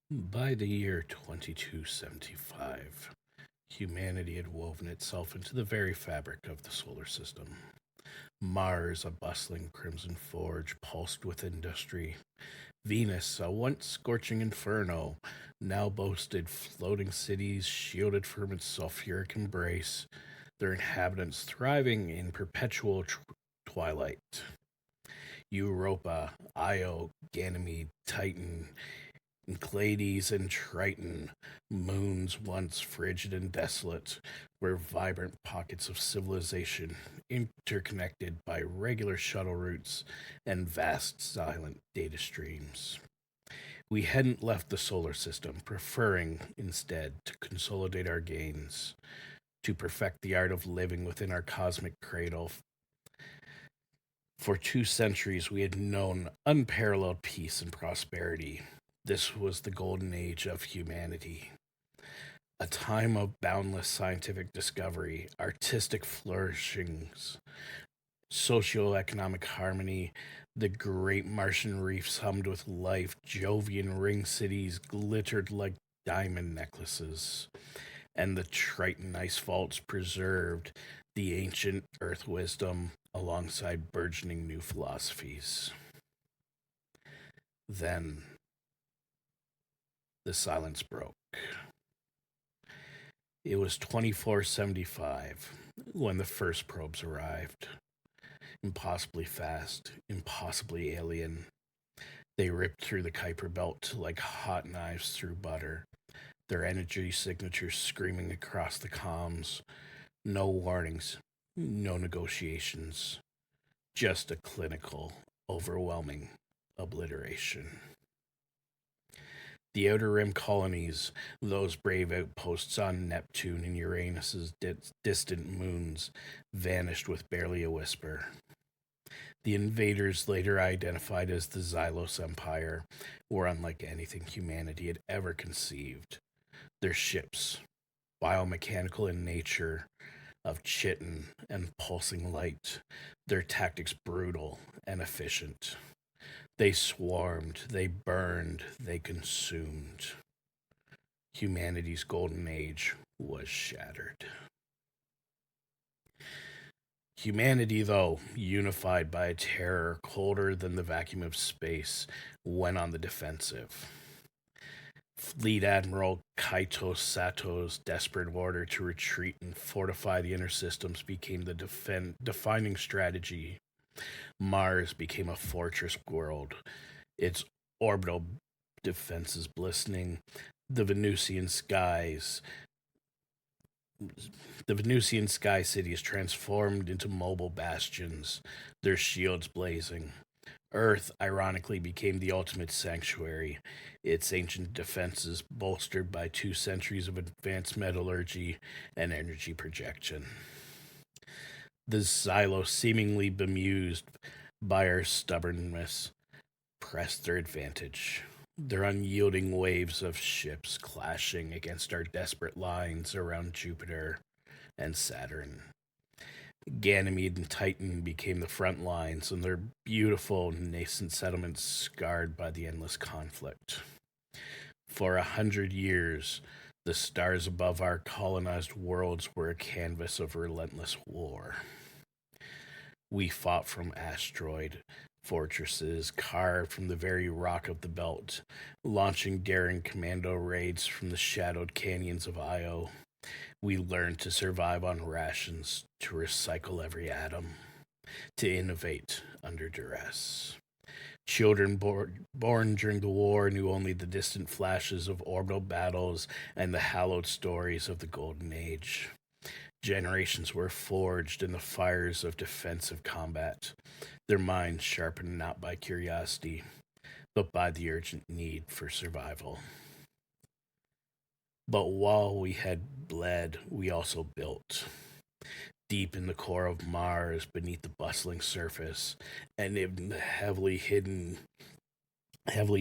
By the year 2275, humanity had woven itself into the very fabric of the solar system. Mars, a bustling crimson forge, pulsed with industry. Venus, a once scorching inferno, now boasted floating cities shielded from its sulfuric embrace, their inhabitants thriving in perpetual twilight. Europa, Io, Ganymede, Titan, Clades and Triton, moons once frigid and desolate, were vibrant pockets of civilization interconnected by regular shuttle routes and vast silent data streams. We hadn't left the solar system, preferring instead to consolidate our gains, to perfect the art of living within our cosmic cradle. For 2 centuries, we had known unparalleled peace and prosperity. This was the golden age of humanity, a time of boundless scientific discovery, artistic flourishings, socioeconomic harmony. The great Martian reefs hummed with life, Jovian ring cities glittered like diamond necklaces, and the Triton ice faults preserved the ancient earth wisdom alongside burgeoning new philosophies. Then the silence broke. It was 2475 when the first probes arrived. Impossibly fast, impossibly alien. They ripped through the Kuiper belt like hot knives through butter, their energy signatures screaming across the comms. No warnings, no negotiations, just a clinical, overwhelming obliteration. The Outer Rim colonies, those brave outposts on Neptune and Uranus's distant moons, vanished with barely a whisper. The invaders, later identified as the Xylos Empire, were unlike anything humanity had ever conceived. Their ships, biomechanical in nature, of chitin and pulsing light, their tactics brutal and efficient. They swarmed, they burned, they consumed. Humanity's golden age was shattered. Humanity, though, unified by a terror colder than the vacuum of space, went on the defensive. Fleet Admiral Kaito Sato's desperate order to retreat and fortify the inner systems became the defining strategy. Mars became a fortress world, its orbital defenses glistening, the Venusian skies. The Venusian sky cities transformed into mobile bastions, their shields blazing. Earth, ironically, became the ultimate sanctuary, its ancient defenses bolstered by 2 centuries of advanced metallurgy and energy projection. The Xylos, seemingly bemused by our stubbornness, pressed their advantage. Their unyielding waves of ships clashing against our desperate lines around Jupiter and Saturn. Ganymede and Titan became the front lines, and their beautiful nascent settlements scarred by the endless conflict. For 100 years, the stars above our colonized worlds were a canvas of relentless war. We fought from asteroid fortresses carved from the very rock of the belt, launching daring commando raids from the shadowed canyons of Io. We learned to survive on rations, to recycle every atom, to innovate under duress. Children born during the war knew only the distant flashes of orbital battles and the hallowed stories of the Golden Age. Generations were forged in the fires of defensive combat, their minds sharpened not by curiosity, but by the urgent need for survival. But while we had bled, we also built. Deep in the core of Mars, beneath the bustling surface, and in the heavily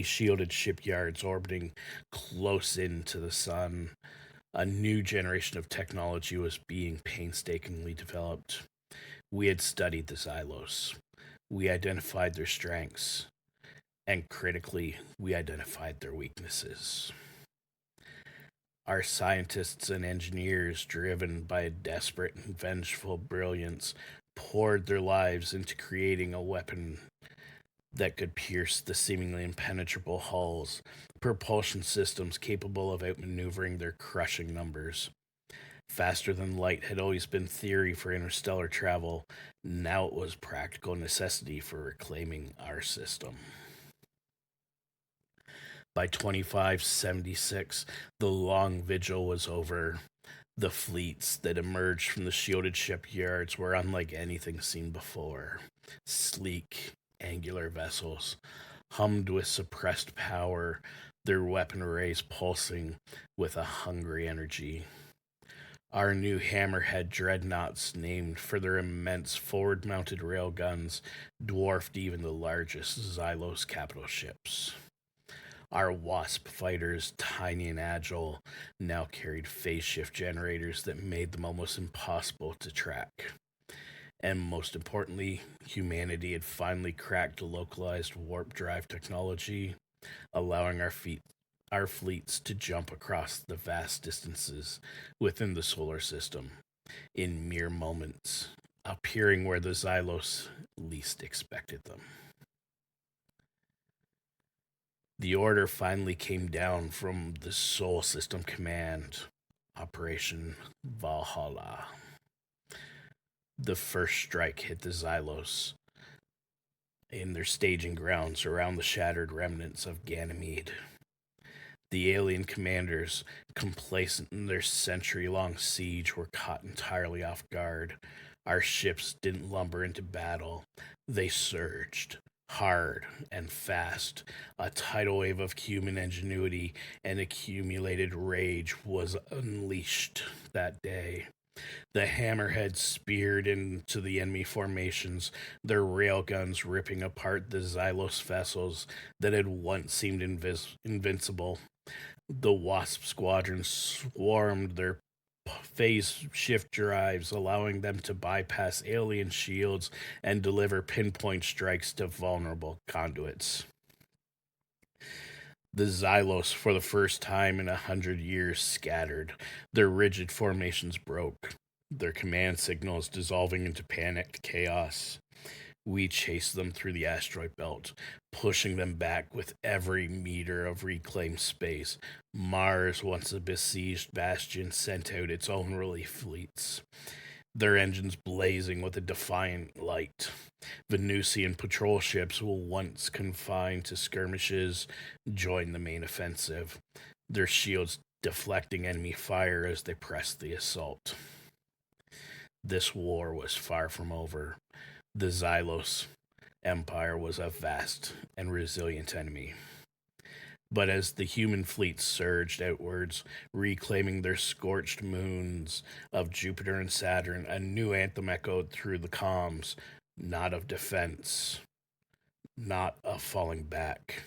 shielded shipyards orbiting close into the sun, a new generation of technology was being painstakingly developed. We had studied the Xylos. We identified their strengths. and critically, we identified their weaknesses. Our scientists and engineers, driven by a desperate and vengeful brilliance, poured their lives into creating a weapon that could pierce the seemingly impenetrable hulls, propulsion systems capable of outmaneuvering their crushing numbers. Faster than light had always been theory for interstellar travel. Now it was practical necessity for reclaiming our system. By 2576, the long vigil was over. The fleets that emerged from the shielded shipyards were unlike anything seen before. Sleek, angular vessels, hummed with suppressed power, their weapon arrays pulsing with a hungry energy. Our new hammerhead dreadnoughts, named for their immense forward mounted railguns, dwarfed even the largest Xylos capital ships. Our Wasp fighters, tiny and agile, now carried phase shift generators that made them almost impossible to track. And most importantly, humanity had finally cracked localized warp drive technology, allowing our fleets to jump across the vast distances within the solar system in mere moments, appearing where the Xylos least expected them. The order finally came down from the Sol System Command, Operation Valhalla. The first strike hit the Xylos in their staging grounds around the shattered remnants of Ganymede. The alien commanders, complacent in their century-long siege, were caught entirely off guard. Our ships didn't lumber into battle. They surged, hard and fast. A tidal wave of human ingenuity and accumulated rage was unleashed that day. The hammerheads speared into the enemy formations, their railguns ripping apart the Xylos vessels that had once seemed invincible. The Wasp squadrons swarmed their phase shift drives, allowing them to bypass alien shields and deliver pinpoint strikes to vulnerable conduits. The Xylos, for the first time in 100 years, scattered. Their rigid formations broke, their command signals dissolving into panicked chaos. We chased them through the asteroid belt, pushing them back with every meter of reclaimed space. Mars, once a besieged bastion, sent out its own relief fleets, their engines blazing with a defiant light. Venusian patrol ships, once confined to skirmishes, joined the main offensive, their shields deflecting enemy fire as they pressed the assault. This war was far from over. The Xylos Empire was a vast and resilient enemy. But as the human fleet surged outwards, reclaiming their scorched moons of Jupiter and Saturn, a new anthem echoed through the comms, not of defense, not of falling back,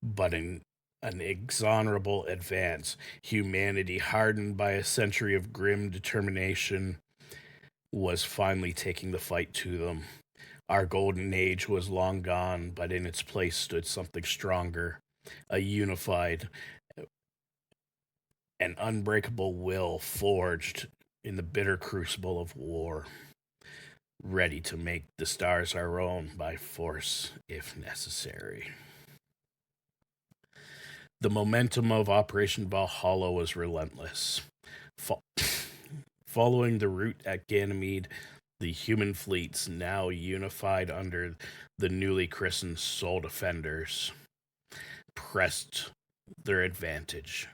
but an inexorable advance. Humanity, hardened by a century of grim determination, was finally taking the fight to them. Our golden age was long gone, but in its place stood something stronger, a unified and unbreakable will forged in the bitter crucible of war, ready to make the stars our own by force if necessary. The momentum of Operation Valhalla was relentless. Following the route at Ganymede, the human fleets, now unified under the newly christened Sol Defenders, pressed their advantage.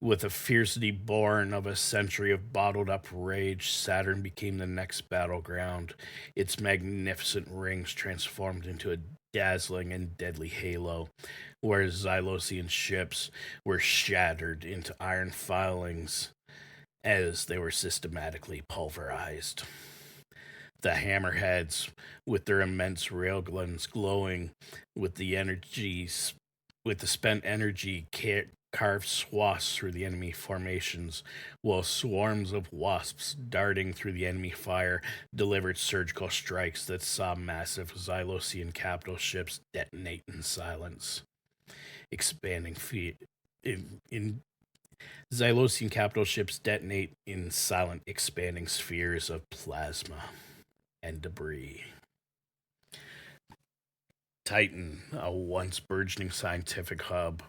With a fiercity born of a century of bottled up rage, Saturn became the next battleground, its magnificent rings transformed into a dazzling and deadly halo, where Xylosian ships were shattered into iron filings as they were systematically pulverized. The hammerheads, with their immense railguns glowing with the energies with the spent energy carved swaths through the enemy formations, while swarms of wasps darting through the enemy fire delivered surgical strikes that saw massive Xylosian capital ships detonate in silence. Expanding feet in Xylosian capital ships detonate in silent, expanding spheres of plasma and debris. Titan, a once burgeoning scientific hub,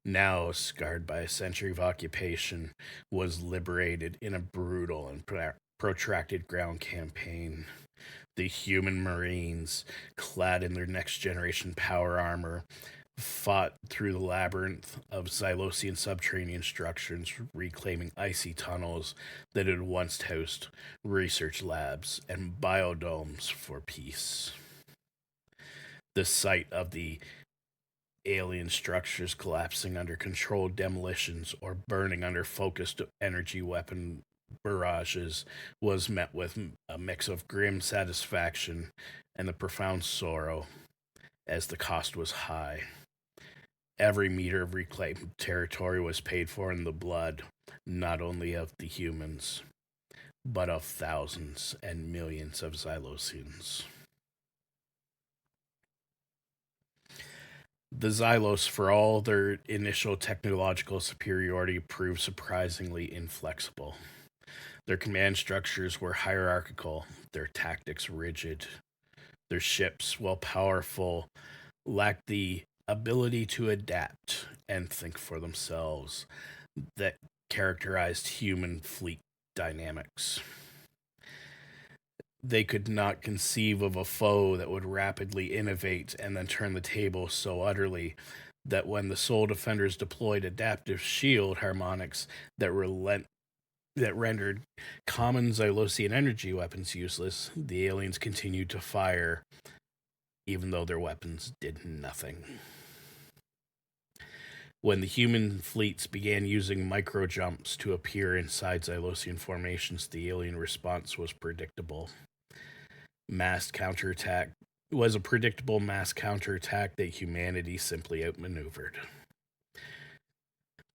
now scarred by a century of occupation, was liberated in a brutal and protracted ground campaign. The human Marines, clad in their next generation power armor, fought through the labyrinth of Xylosian subterranean structures, reclaiming icy tunnels that had once housed research labs and biodomes for peace. The sight of the alien structures collapsing under controlled demolitions or burning under focused energy weapon barrages was met with a mix of grim satisfaction and the profound sorrow, as the cost was high. Every meter of reclaimed territory was paid for in the blood, not only of the humans, but of thousands and millions of Xylosians. The Xylos, for all their initial technological superiority, proved surprisingly inflexible. Their command structures were hierarchical, their tactics rigid. Their ships, while powerful, lacked the ability to adapt and think for themselves that characterized human fleet dynamics. They could not conceive of a foe that would rapidly innovate and then turn the table so utterly that when the Soul Defenders deployed adaptive shield harmonics that rendered common Xylosian energy weapons useless, the aliens continued to fire, even though their weapons did nothing. When the human fleets began using micro jumps to appear inside Xylosian formations, the alien response was predictable. Mass counterattack was a predictable mass counterattack that humanity simply outmaneuvered.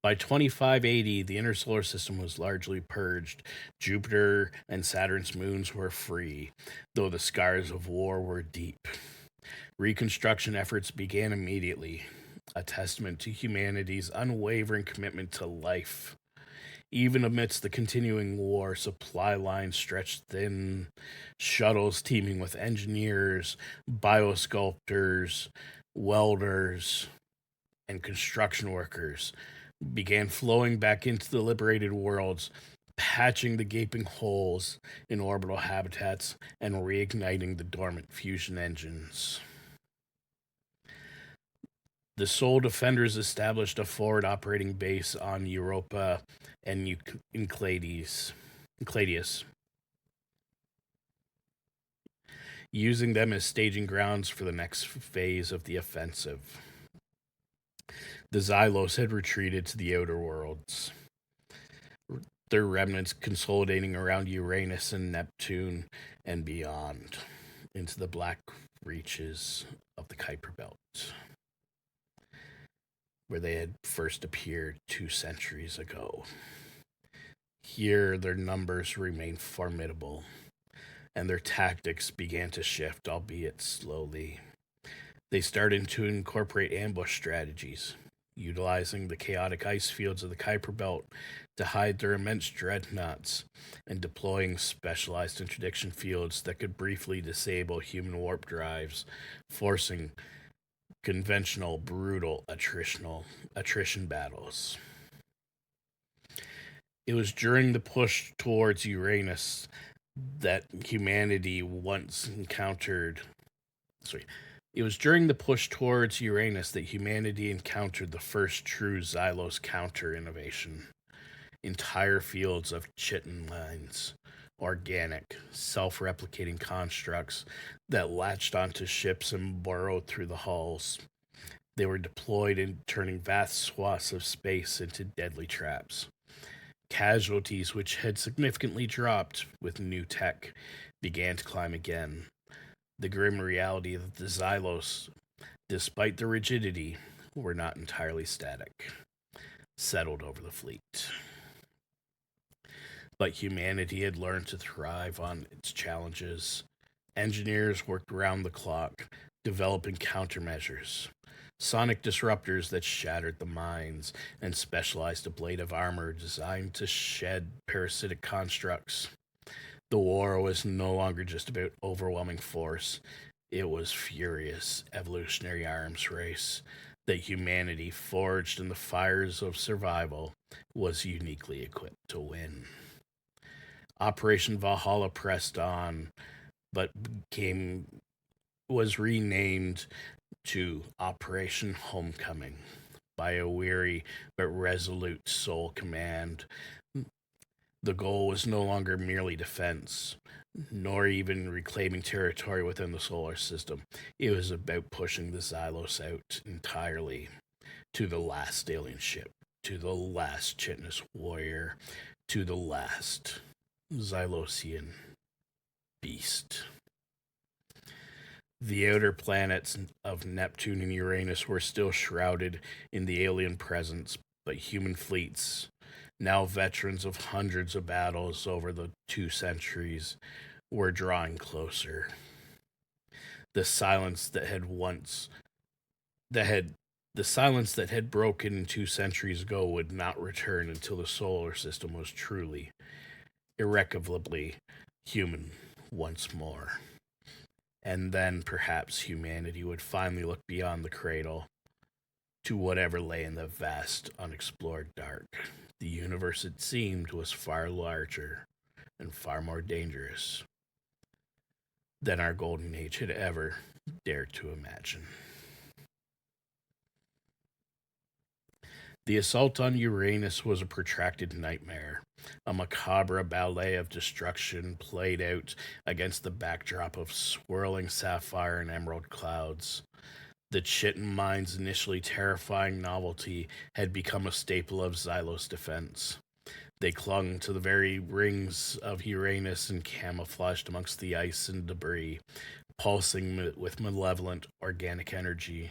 By 2580, the inner solar system was largely purged. Jupiter and Saturn's moons were free, though the scars of war were deep. Reconstruction efforts began immediately, a testament to humanity's unwavering commitment to life. Even amidst the continuing war, supply lines stretched thin, shuttles teeming with engineers, biosculptors, welders, and construction workers began flowing back into the liberated worlds, patching the gaping holes in orbital habitats and reigniting the dormant fusion engines. The Soul Defenders established a forward operating base on Europa and Euclides, using them as staging grounds for the next phase of the offensive. The Xylos had retreated to the outer worlds, their remnants consolidating around Uranus and Neptune and beyond, into the black reaches of the Kuiper Belt, where they had first appeared 2 centuries ago. Here, their numbers remained formidable, and their tactics began to shift, albeit slowly. They started to incorporate ambush strategies, utilizing the chaotic ice fields of the Kuiper Belt to hide their immense dreadnoughts, and deploying specialized interdiction fields that could briefly disable human warp drives, forcing conventional, brutal attrition battles. It was during the push towards Uranus that humanity once encountered. It was during the push towards Uranus that humanity encountered the first true Xylos counter innovation. Entire fields of chitin lines, organic, self-replicating constructs that latched onto ships and burrowed through the hulls. They were deployed in turning vast swaths of space into deadly traps. Casualties, which had significantly dropped with new tech, began to climb again. The grim reality that the Xylos, despite their rigidity, were not entirely static, settled over the fleet. But humanity had learned to thrive on its challenges. Engineers worked round the clock, developing countermeasures. Sonic disruptors that shattered the mines, and specialized ablative armor designed to shed parasitic constructs. The war was no longer just about overwhelming force, it was furious evolutionary arms race that humanity, forged in the fires of survival, was uniquely equipped to win. Operation Valhalla pressed on, but became was renamed to Operation Homecoming by a weary but resolute Soul Command. The goal was no longer merely defense, nor even reclaiming territory within the solar system. It was about pushing the Xylos out entirely to the last alien ship, to the last Chitinous warrior, to the last Xylosian beast. The outer planets of Neptune and Uranus were still shrouded in the alien presence, but human fleets, now veterans of hundreds of battles over the 2 centuries, were drawing closer. The silence that had once that had the silence that had broken 2 centuries ago would not return until the solar system was truly, irrecoverably human once more. And then perhaps humanity would finally look beyond the cradle to whatever lay in the vast, unexplored dark. The universe, it seemed, was far larger and far more dangerous than our golden age had ever dared to imagine. The assault on Uranus was a protracted nightmare, a macabre ballet of destruction played out against the backdrop of swirling sapphire and emerald clouds. The Chitin mine's initially terrifying novelty had become a staple of Xylos defense. They clung to the very rings of Uranus and camouflaged amongst the ice and debris, pulsing with malevolent organic energy.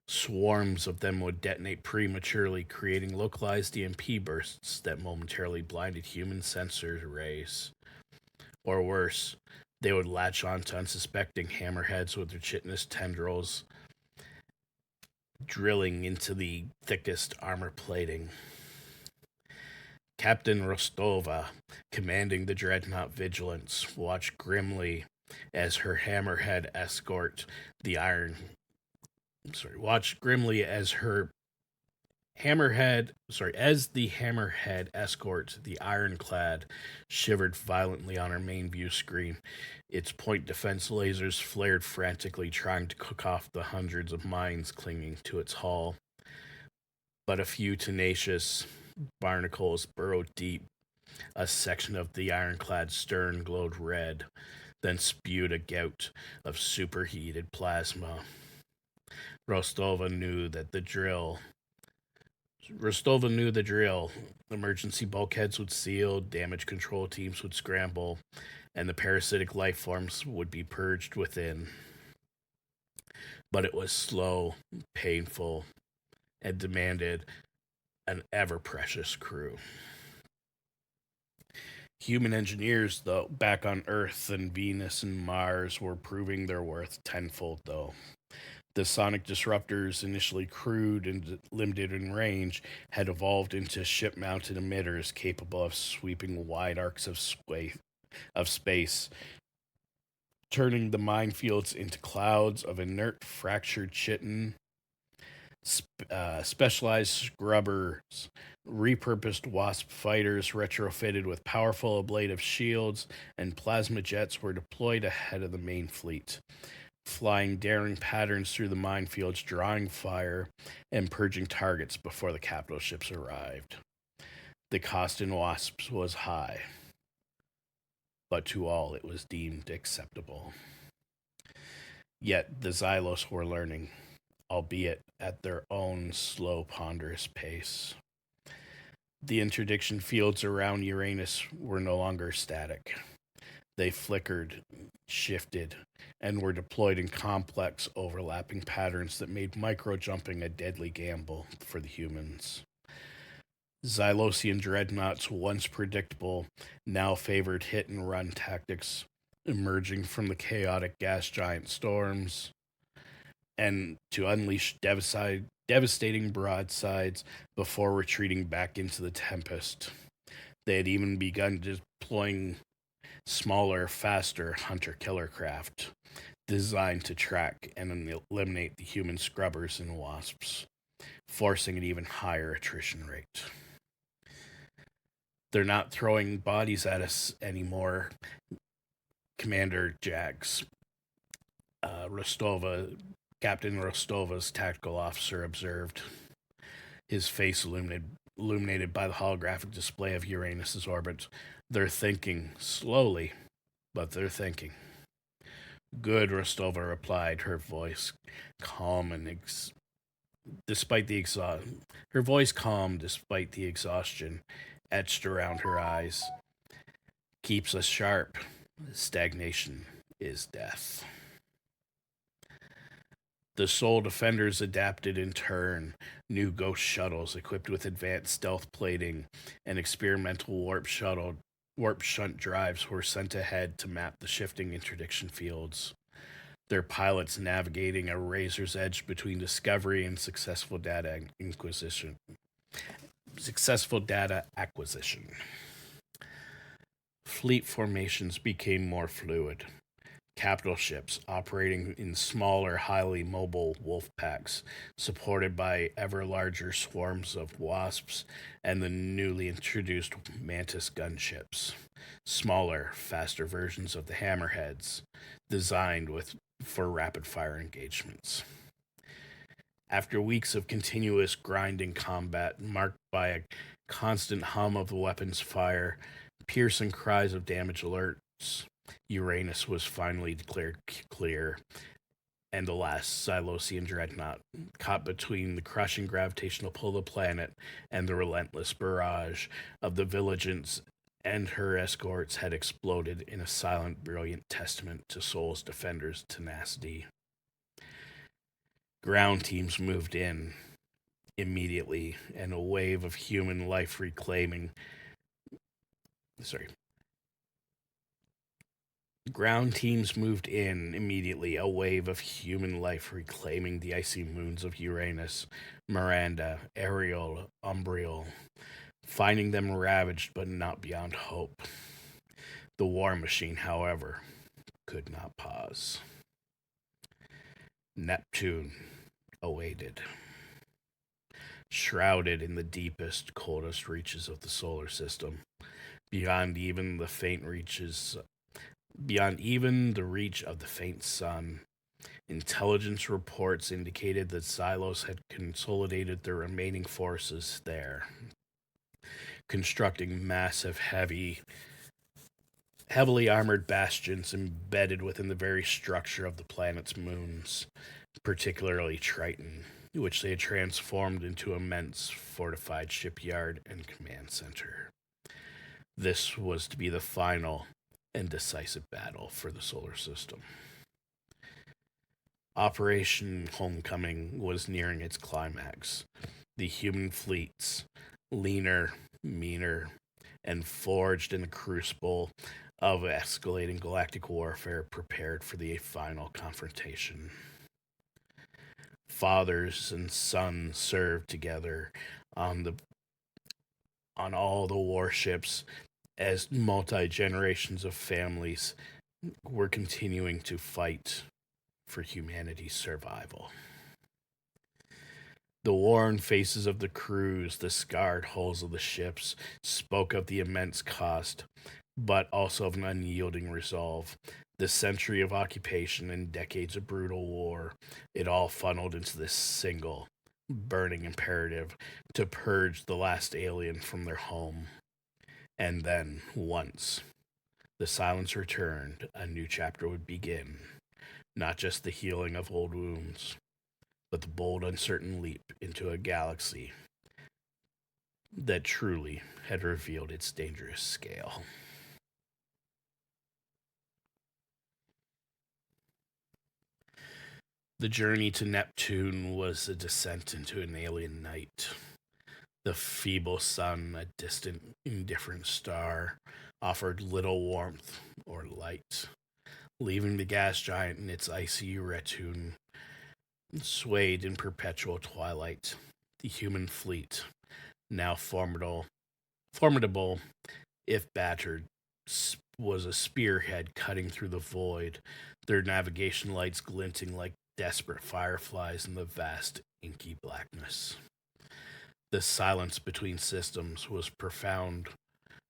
Swarms of them would detonate prematurely, creating localized EMP bursts that momentarily blinded human sensor rays. Or worse, they would latch on to unsuspecting hammerheads with their chitinous tendrils, drilling into the thickest armor plating. Captain Rostova, commanding the dreadnought Vigilance, watched grimly as her hammerhead escort the iron watched grimly as her as the hammerhead escort, the ironclad, shivered violently on her main view screen. Its point defense lasers flared frantically, trying to cook off the hundreds of mines clinging to its hull. But a few tenacious barnacles burrowed deep. A section of the ironclad stern glowed red, then spewed a gout of superheated plasma. Rostova knew the drill. Emergency bulkheads would seal, damage control teams would scramble, and the parasitic life forms would be purged within. But it was slow, painful, and demanded an ever-precious crew. Human engineers, though, back on Earth and Venus and Mars, were proving their worth tenfold, though. The sonic disruptors, initially crude and limited in range, had evolved into ship-mounted emitters capable of sweeping wide arcs of space, turning the minefields into clouds of inert, fractured chitin. Specialized scrubbers, repurposed Wasp fighters retrofitted with powerful ablative shields, and plasma jets were deployed ahead of the main fleet, flying daring patterns through the minefields, drawing fire, and purging targets before the capital ships arrived. The cost in Wasps was high, but to all it was deemed acceptable. Yet the Xylos were learning, albeit at their own slow, ponderous pace. The interdiction fields around Uranus were no longer static. They flickered, shifted, and were deployed in complex, overlapping patterns that made micro-jumping a deadly gamble for the humans. Xylosian dreadnoughts, once predictable, now favored hit-and-run tactics, emerging from the chaotic gas giant storms, and to unleash devastating broadsides before retreating back into the tempest. They had even begun deploying smaller, faster hunter-killer craft designed to track and eliminate the human scrubbers and wasps, forcing an even higher attrition rate. They're not throwing bodies at us anymore, Commander Jax. Captain Rostova's tactical officer observed, his face illuminated by the holographic display of Uranus's orbit. They're thinking, slowly, but they're thinking. Good, Rostova replied, her voice calm and despite the her voice calm despite the exhaustion etched around her eyes. Keeps us sharp. Stagnation is death. The Sol Defenders adapted in turn. New Ghost shuttles equipped with advanced stealth plating and experimental warp shunt drives were sent ahead to map the shifting interdiction fields. Their pilots navigating a razor's edge between discovery and successful data acquisition. Fleet formations became more fluid. Capital ships operating in smaller, highly mobile wolf packs, supported by ever larger swarms of wasps and the newly introduced Mantis gunships. Smaller, faster versions of the hammerheads, designed for rapid-fire engagements. After weeks of continuous grinding combat, marked by a constant hum of the weapon's fire, piercing cries of damage alerts, Uranus was finally declared clear, and the last Xylosian dreadnought, caught between the crushing gravitational pull of the planet and the relentless barrage of the Vigilance and her escorts, had exploded in a silent, brilliant testament to Sol's defenders' tenacity. Ground teams moved in immediately, and a wave of human life reclaiming. Ground teams moved in immediately, a wave of human life reclaiming the icy moons of Uranus, Miranda, Ariel, Umbriel, finding them ravaged but not beyond hope. The war machine, however, could not pause. Neptune awaited, shrouded in the deepest, coldest reaches of the solar system, beyond even the reach of the faint sun. Intelligence reports indicated that Xylos had consolidated their remaining forces there, constructing massive, heavily armored bastions embedded within the very structure of the planet's moons, particularly Triton, which they had transformed into an immense fortified shipyard and command center. This was to be the final and decisive battle for the solar system. Operation Homecoming was nearing its climax. The human fleets, leaner, meaner, and forged in the crucible of escalating galactic warfare, prepared for the final confrontation. Fathers and sons served together on all the warships as multi-generations of families were continuing to fight for humanity's survival. The worn faces of the crews, the scarred hulls of the ships, spoke of the immense cost, but also of an unyielding resolve. The century of occupation and decades of brutal war, it all funneled into this single, burning imperative to purge the last alien from their home. And then, once the silence returned, a new chapter would begin. Not just the healing of old wounds, but the bold, uncertain leap into a galaxy that truly had revealed its dangerous scale. The journey to Neptune was a descent into an alien night. The feeble sun, a distant, indifferent star, offered little warmth or light, leaving the gas giant in its icy return swayed in perpetual twilight. The human fleet, now formidable if battered, was a spearhead cutting through the void, their navigation lights glinting like desperate fireflies in the vast, inky blackness. The silence between systems was profound,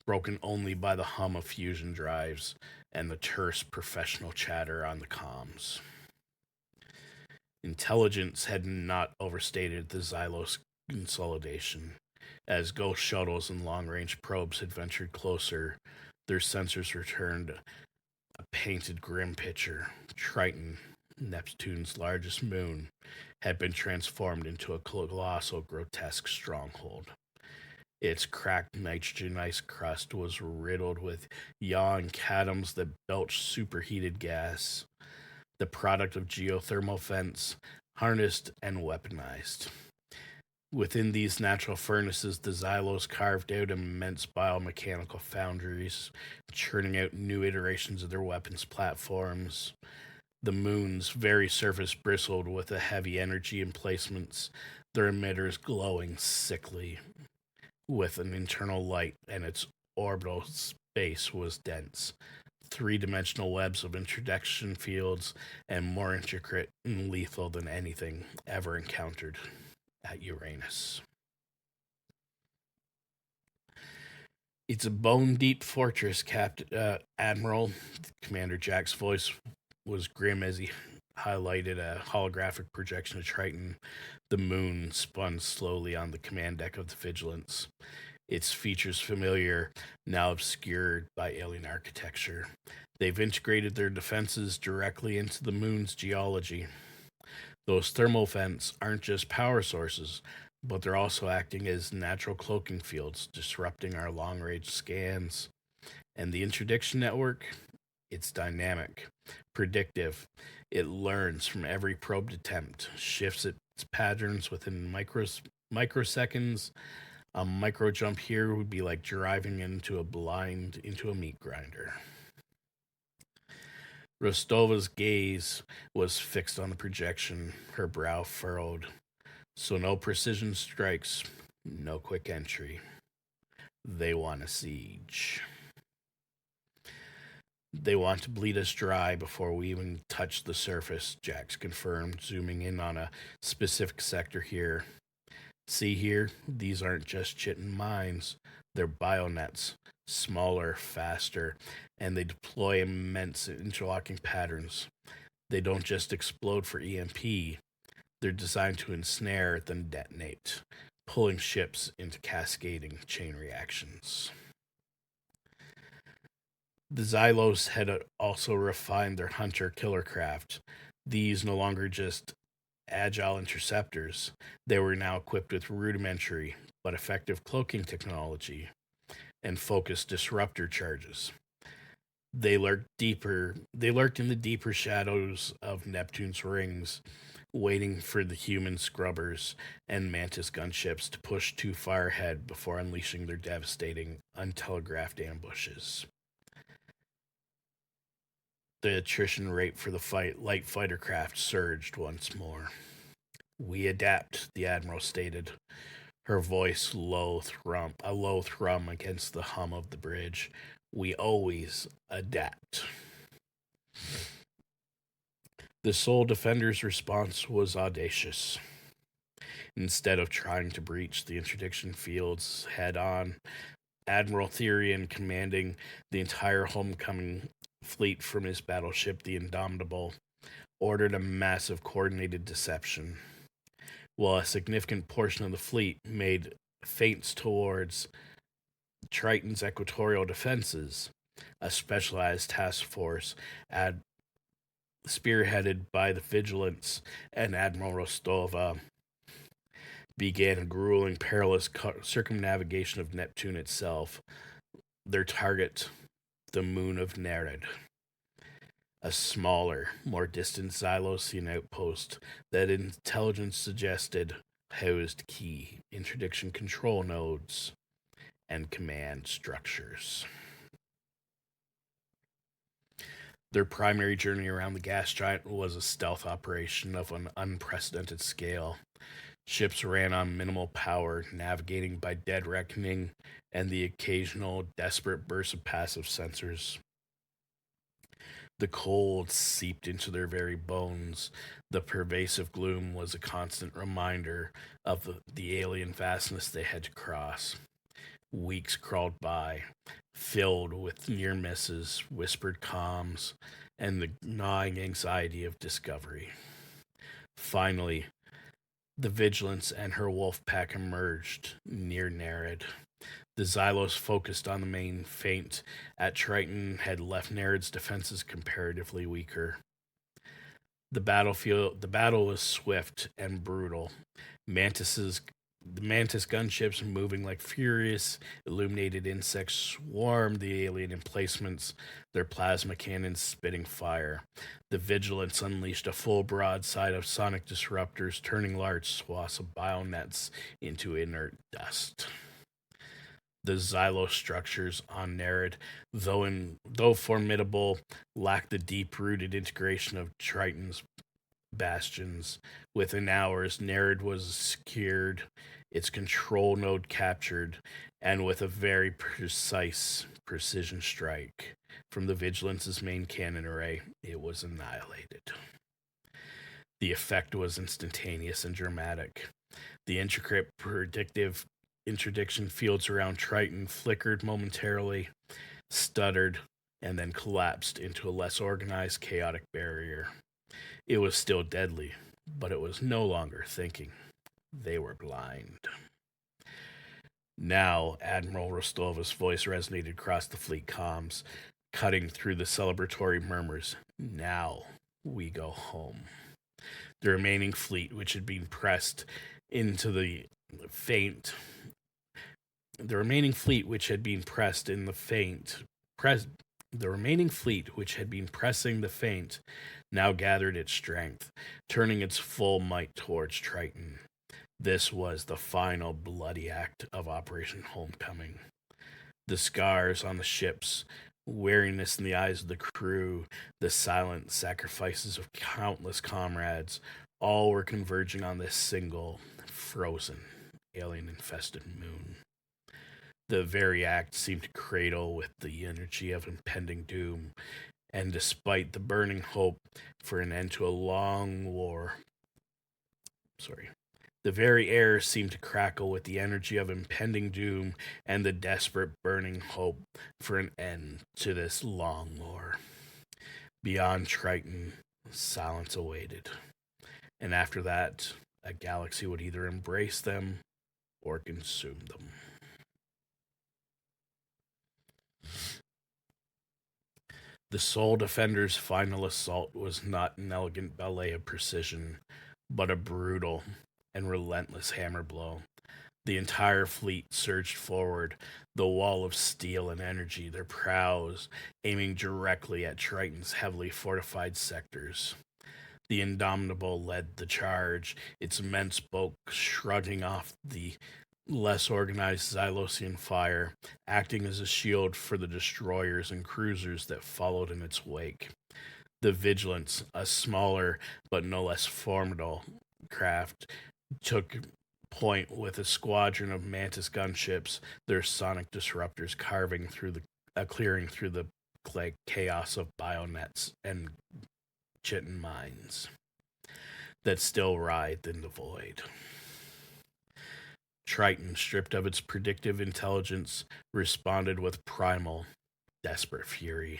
broken only by the hum of fusion drives and the terse professional chatter on the comms. Intelligence had not overstated the Xylos consolidation. As ghost shuttles and long range probes had ventured closer, their sensors returned a painted grim picture. Triton, Neptune's largest moon, had been transformed into a colossal, grotesque stronghold. Its cracked nitrogen ice crust was riddled with yawning catoms that belched superheated gas, the product of geothermal vents, harnessed and weaponized. Within these natural furnaces, the Xylos carved out immense biomechanical foundries, churning out new iterations of their weapons platforms. The moon's very surface bristled with a heavy energy emplacements, their emitters glowing sickly with an internal light, and its orbital space was dense. Three-dimensional webs of introduction fields, and more intricate and lethal than anything ever encountered at Uranus. It's a bone-deep fortress, Admiral. Commander Jack's voice was grim as he highlighted a holographic projection of Triton. The moon spun slowly on the command deck of the Vigilance, its features familiar, now obscured by alien architecture. They've integrated their defenses directly into the moon's geology. Those thermal vents aren't just power sources, but they're also acting as natural cloaking fields, disrupting our long-range scans. And the interdiction network, it's dynamic, predictive. It learns from every probed attempt, shifts its patterns within microseconds. A micro jump here would be like driving into a meat grinder. Rostova's gaze was fixed on the projection, her brow furrowed. So no precision strikes, no quick entry. They want a siege. They want to bleed us dry before we even touch the surface, Jax confirmed, zooming in on a specific sector here. See here, these aren't just Chitin mines, they're bionets, smaller, faster, and they deploy immense interlocking patterns. They don't just explode for EMP, they're designed to ensnare, then detonate, pulling ships into cascading chain reactions. The Xylos had also refined their hunter-killer craft. These no longer just agile interceptors. They were now equipped with rudimentary but effective cloaking technology and focused disruptor charges. They lurked in the deeper shadows of Neptune's rings, waiting for the human scrubbers and mantis gunships to push too far ahead before unleashing their devastating, untelegraphed ambushes. The attrition rate for the light fighter craft surged once more. We adapt, the Admiral stated, her voice a low thrum against the hum of the bridge. We always adapt. The Soul Defender's response was audacious. Instead of trying to breach the interdiction fields head on, Admiral Therian, commanding the entire homecoming fleet from his battleship, the Indomitable, ordered a massive coordinated deception. While a significant portion of the fleet made feints towards Triton's equatorial defenses, a specialized task force spearheaded by the Vigilance and Admiral Rostova began a grueling, perilous circumnavigation of Neptune itself. Their target, the moon of Nereid. a smaller, more distant Xylosian outpost that intelligence suggested housed key interdiction control nodes and command structures. Their primary journey around the gas giant was a stealth operation of an unprecedented scale. Ships ran on minimal power, navigating by dead reckoning and the occasional desperate burst of passive sensors. The cold seeped into their very bones. The pervasive gloom was a constant reminder of the alien vastness they had to cross. Weeks crawled by, filled with near misses, whispered calms, and the gnawing anxiety of discovery. Finally, the Vigilance and her wolf pack emerged near Nerid. The Xylos focused on the main feint at Triton had left Nerid's defenses comparatively weaker. The battle was swift and brutal. The Mantis gunships, moving like furious, illuminated insects, swarmed the alien emplacements, their plasma cannons spitting fire. The Vigilance unleashed a full broadside of sonic disruptors, turning large swaths of bionets into inert dust. The Xylo structures on Nerid, though formidable, lacked the deep-rooted integration of Triton's bastions. Within hours, Nerid was secured, its control node captured, and with a very precise precision strike from the Vigilance's main cannon array, it was annihilated. The effect was instantaneous and dramatic. The intricate predictive interdiction fields around Triton flickered momentarily, stuttered, and then collapsed into a less organized, chaotic barrier. It was still deadly, but it was no longer thinking. They were blind. Now, Admiral Rostova's voice resonated across the fleet comms, cutting through the celebratory murmurs. Now we go home. The remaining fleet, which had been pressed into the feint, the remaining fleet which had been pressing the feint now gathered its strength, turning its full might towards Triton. This was the final bloody act of Operation Homecoming. The scars on the ships, weariness in the eyes of the crew, the silent sacrifices of countless comrades, all were converging on this single, frozen, alien-infested moon. The very act seemed to cradle with the energy of impending doom, and despite the burning hope for an end to a long war, the very air seemed to crackle with the energy of impending doom and the desperate burning hope for an end to this long war. Beyond Triton, silence awaited, and after that, a galaxy would either embrace them or consume them. The Soul Defender's final assault was not an elegant ballet of precision, but a brutal and relentless hammer blow. The entire fleet surged forward, the wall of steel and energy, their prows aiming directly at Triton's heavily fortified sectors. The Indomitable led the charge, its immense bulk shrugging off the less organized Xylosian fire, acting as a shield for the destroyers and cruisers that followed in its wake. The Vigilance, a smaller but no less formidable craft, took point with a squadron of Mantis gunships, their sonic disruptors clearing through the chaos of bionets and chitin mines that still writhed in the void. Triton, stripped of its predictive intelligence, responded with primal, desperate fury.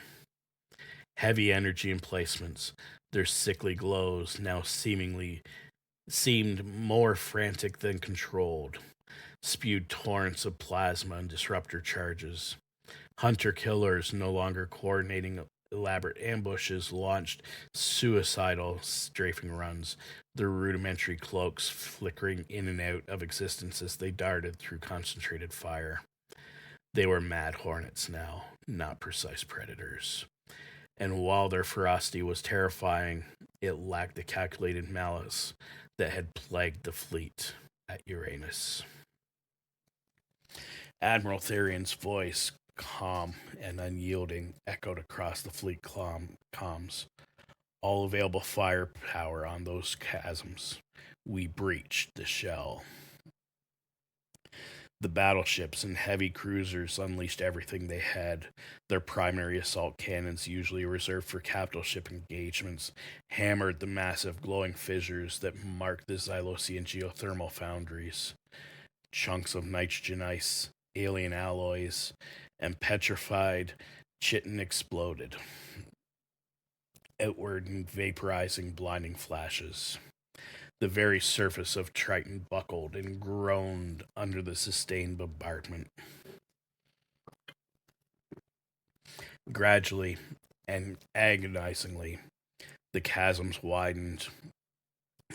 Heavy energy emplacements, their sickly glows now seemed more frantic than controlled, spewed torrents of plasma and disruptor charges. Hunter-killers, no longer coordinating elaborate ambushes, launched suicidal strafing runs, their rudimentary cloaks flickering in and out of existence as they darted through concentrated fire. They were mad hornets now, not precise predators. And while their ferocity was terrifying, it lacked the calculated malice that had plagued the fleet at Uranus. Admiral Therion's voice, calm and unyielding, echoed across the fleet comms. All available firepower on those chasms. We breached the shell. The battleships and heavy cruisers unleashed everything they had. Their primary assault cannons, usually reserved for capital ship engagements, hammered the massive glowing fissures that marked the Xylosian geothermal foundries. Chunks of nitrogen ice, alien alloys, and petrified chitin exploded, outward in vaporizing, blinding flashes. The very surface of Triton buckled and groaned under the sustained bombardment. Gradually and agonizingly, the chasms widened,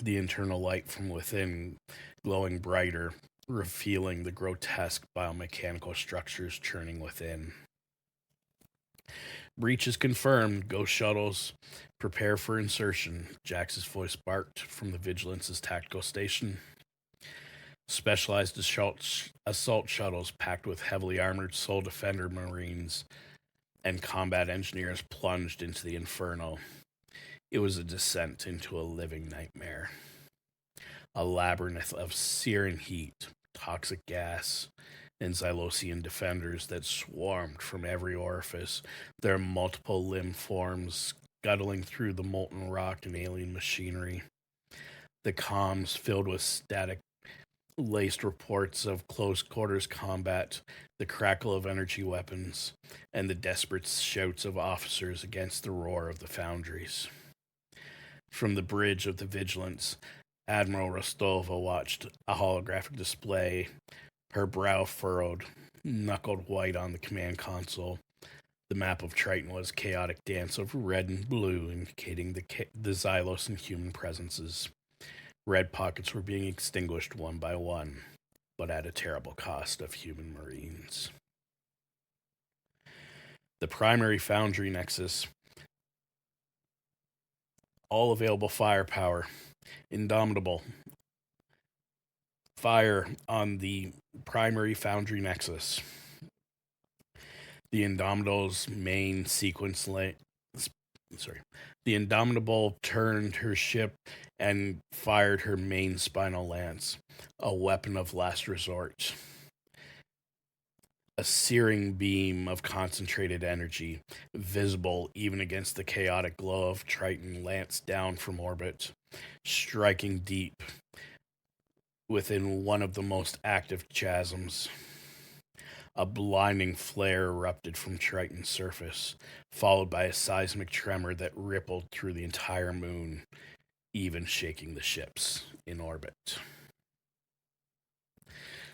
the internal light from within glowing brighter, revealing the grotesque biomechanical structures churning within. Breach is confirmed. Ghost shuttles prepare for insertion. Jax's voice barked from the Vigilance's tactical station. Specialized assault shuttles packed with heavily armored Soul Defender Marines and combat engineers plunged into the inferno. It was a descent into a living nightmare. A labyrinth of searing heat, toxic gas, and Xylosian defenders that swarmed from every orifice, their multiple limb forms scuttling through the molten rock and alien machinery. The comms filled with static laced reports of close quarters combat, the crackle of energy weapons, and the desperate shouts of officers against the roar of the foundries. From the bridge of the Vigilance, Admiral Rostova watched a holographic display, her brow furrowed, knuckled white on the command console. The map of Triton was a chaotic dance of red and blue, indicating the Xylos and human presences. Red pockets were being extinguished one by one, but at a terrible cost of human marines. The primary foundry nexus. All available firepower. Indomitable. Fire on the primary foundry nexus. The Indomitable's main sequence The Indomitable turned her ship and fired her main spinal lance, a weapon of last resort. A searing beam of concentrated energy, visible even against the chaotic glow of Triton, lanced down from orbit, striking deep within one of the most active chasms. A blinding flare erupted from Triton's surface, followed by a seismic tremor that rippled through the entire moon, even shaking the ships in orbit.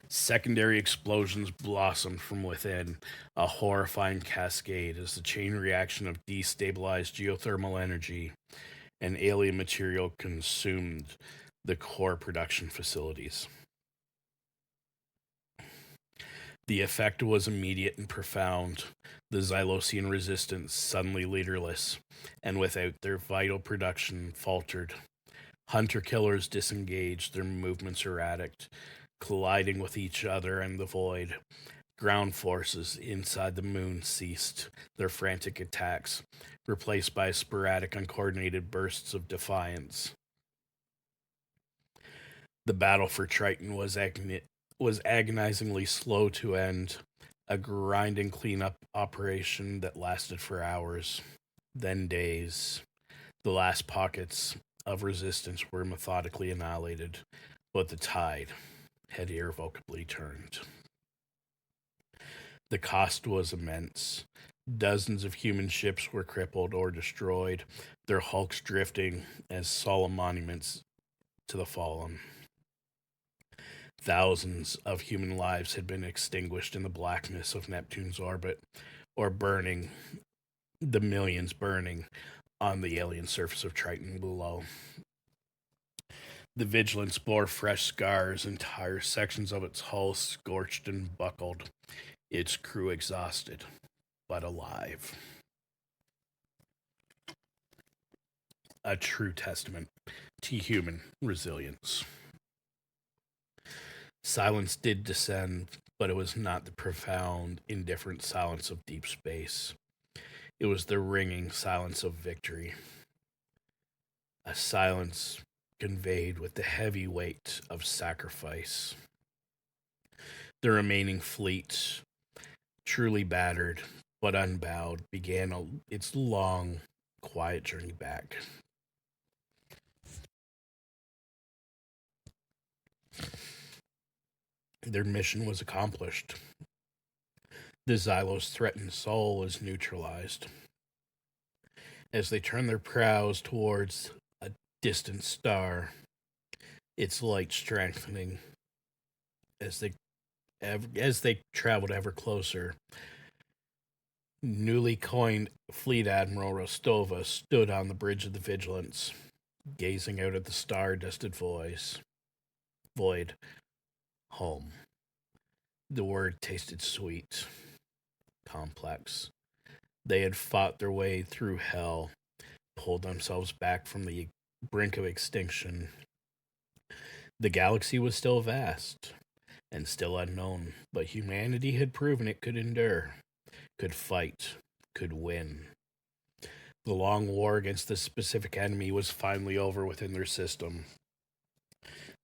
Secondary explosions blossomed from within, a horrifying cascade as the chain reaction of destabilized geothermal energy and alien material consumed the core production facilities. The effect was immediate and profound. The Xylosian resistance, suddenly leaderless, and without their vital production, faltered. Hunter-killers disengaged, their movements erratic, colliding with each other and the void. Ground forces inside the moon ceased their frantic attacks, replaced by sporadic, uncoordinated bursts of defiance. The battle for Triton was agonizingly slow to end, a grinding cleanup operation that lasted for hours, then days. The last pockets of resistance were methodically annihilated, but the tide had irrevocably turned. The cost was immense. Dozens of human ships were crippled or destroyed, their hulks drifting as solemn monuments to the fallen. Thousands of human lives had been extinguished in the blackness of Neptune's orbit, or burning, the millions burning on the alien surface of Triton below. The Vigilance bore fresh scars, entire sections of its hull scorched and buckled, its crew exhausted, but alive. a true testament to human resilience. Silence did descend, but it was not the profound, indifferent silence of deep space. It was the ringing silence of victory, a silence conveyed with the heavy weight of sacrifice. The remaining fleet, truly battered but unbowed, began its long, quiet journey back. Their mission was accomplished. The Xylos' threatened soul is neutralized. As they turn their prows towards a distant star, its light strengthening as they traveled ever closer. Newly coined Fleet Admiral Rostova stood on the bridge of the Vigilance, gazing out at the star-dusted void. Home. The word tasted sweet, complex. They had fought their way through hell, pulled themselves back from the brink of extinction. The galaxy was still vast and still unknown, but humanity had proven it could endure, could fight, could win. The long war against this specific enemy was finally over within their system.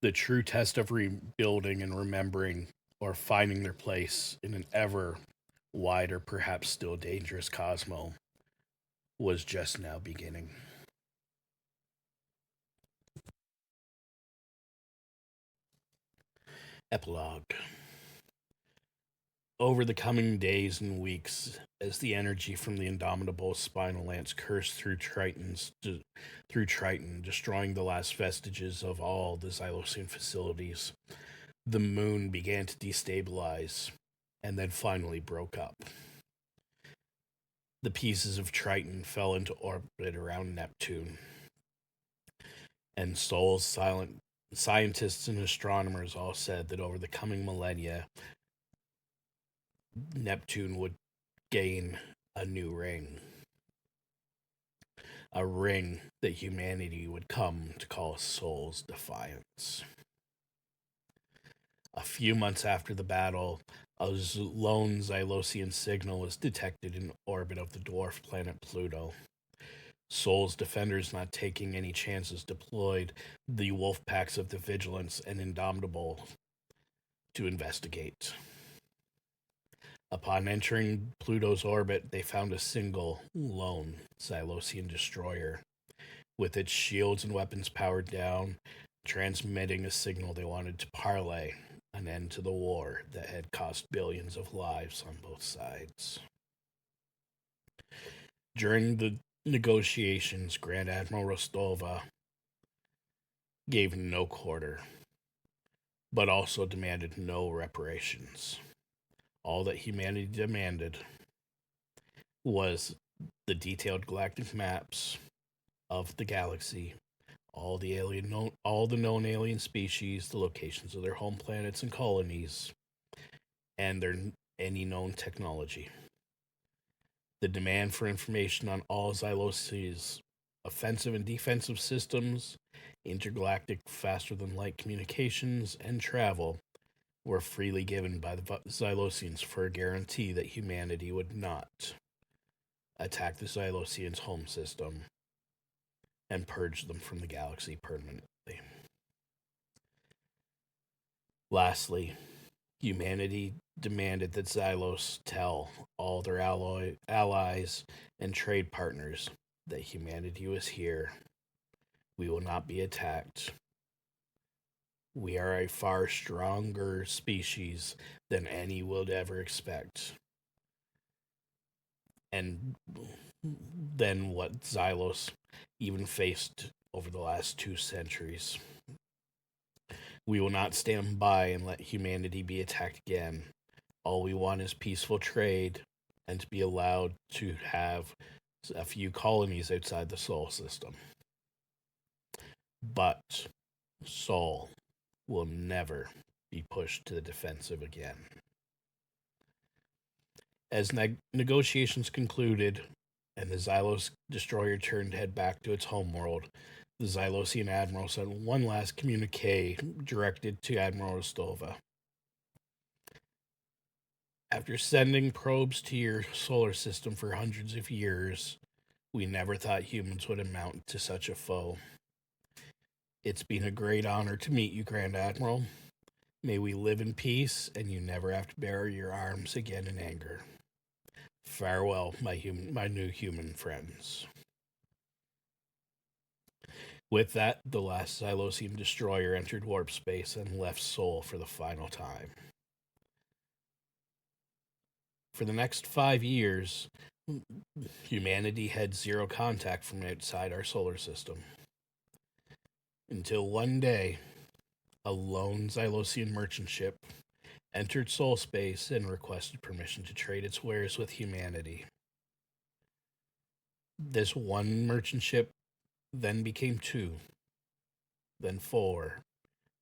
The true test of rebuilding and remembering or finding their place in an ever wider, perhaps still dangerous cosmos was just now beginning. Epilogue. Over the coming days and weeks, as the energy from the indomitable spinal lance coursed through Triton, destroying the last vestiges of all the Xylosian facilities, the moon began to destabilize, and then finally broke up. The pieces of Triton fell into orbit around Neptune, and Sol's silent scientists and astronomers all said that over the coming millennia, Neptune would gain a new ring. A ring that humanity would come to call Sol's defiance. A few months after the battle, a lone Xylosian signal was detected in orbit of the dwarf planet Pluto. Sol's defenders, not taking any chances, deployed the wolf packs of the Vigilance and Indomitable to investigate. Upon entering Pluto's orbit, they found a single, lone Xylosian destroyer, with its shields and weapons powered down, transmitting a signal they wanted to parlay an end to the war that had cost billions of lives on both sides. During the negotiations, Grand Admiral Rostova gave no quarter, but also demanded no reparations. All that humanity demanded was the detailed galactic maps of the galaxy, all the known alien species, the locations of their home planets and colonies, and any known technology. The demand for information on all Xylosi's offensive and defensive systems, intergalactic faster-than-light communications, and travel were freely given by the Xylosians for a guarantee that humanity would not attack the Xylosians' home system and purge them from the galaxy permanently. Lastly, humanity demanded that Xylos tell all their allies and trade partners that humanity was here. We will not be attacked. We are a far stronger species than any would ever expect. And than what Xylos even faced over the last 2 centuries. We will not stand by and let humanity be attacked again. All we want is peaceful trade and to be allowed to have a few colonies outside the Sol system. But Sol will never be pushed to the defensive again. As negotiations concluded, and the Xylos destroyer turned to head back to its homeworld, the Xylosian admiral sent one last communique directed to Admiral Rostova. After sending probes to your solar system for hundreds of years, we never thought humans would amount to such a foe. It's been a great honor to meet you, Grand Admiral. May we live in peace, and you never have to bear your arms again in anger. Farewell, my new human friends. With that, the last Xylosian destroyer entered warp space and left Sol for the final time. For the next 5 years, humanity had zero contact from outside our solar system. Until one day, a lone Xylosian merchant ship entered Sol space and requested permission to trade its wares with humanity. This one merchant ship then became 2, then 4,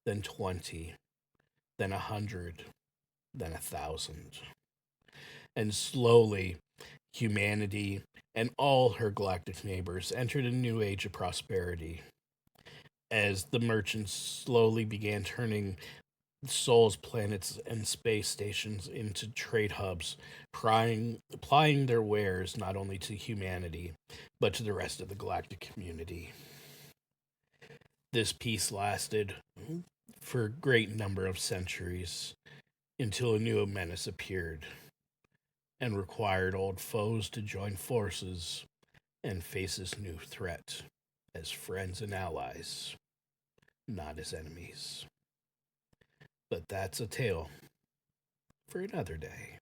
then 20, then 100, then 1,000. And slowly, humanity and all her galactic neighbors entered a new age of prosperity, as the merchants slowly began turning Sol's planets and space stations into trade hubs, plying their wares not only to humanity, but to the rest of the galactic community. This peace lasted for a great number of centuries until a new menace appeared and required old foes to join forces and face this new threat as friends and allies, not as enemies. But that's a tale for another day.